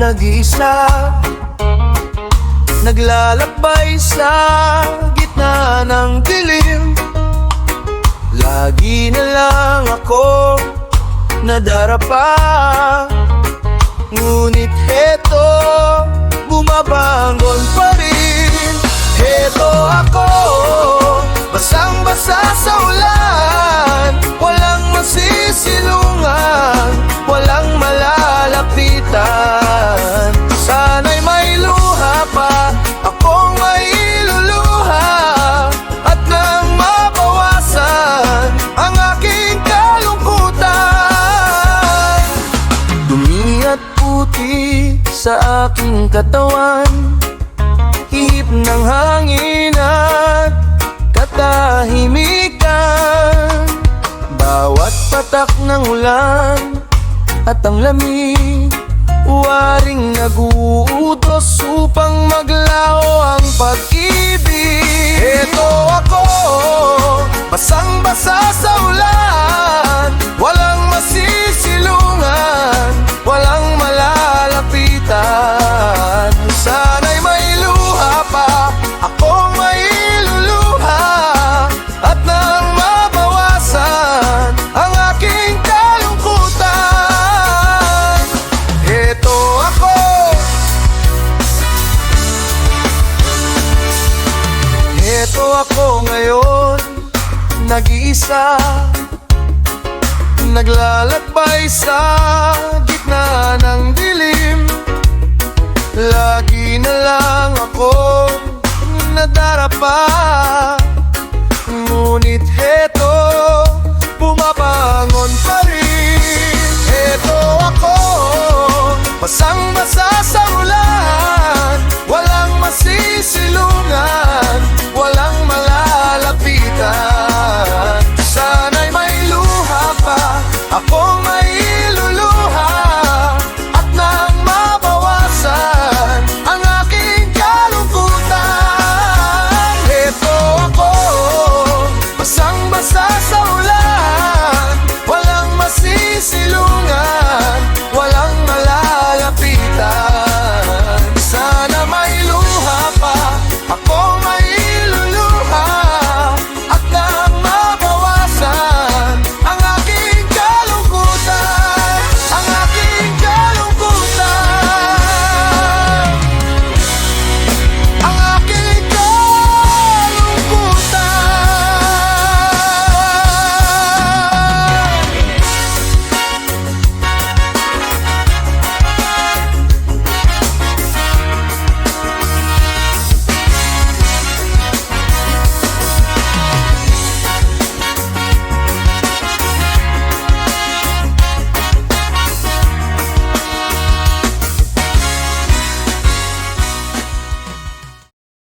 nag-iisa, naglalakbay sa gitna ng dilim. Lagi na lang ako nadarapa, ngunit heto, bumabangon pa rin. Heto ako, basang-basa sa ulan, walang masisilungan, walang malalapitan. Sana'y may luha pa akong mailuluha, at nang mabawasan ang aking kalungkutan. Dumi at puti sa aking katawan, ihip ng hangin at katahimikan. Bawat patak ng ulan at ang lamig, waring nag-uutos upang maglaho ang pag-ibig. Heto ako, basang-basa sa ulan, walang masisilungan, walang malalapitan. Sana'y may luha pa akong mailuluha, at nang mabawasan ang aking kalungkutan. Heto ako, heto ako ngayon, nag-iisa, naglalakbay sa gitna ng dilim. Lagi na lang ako nadarapa,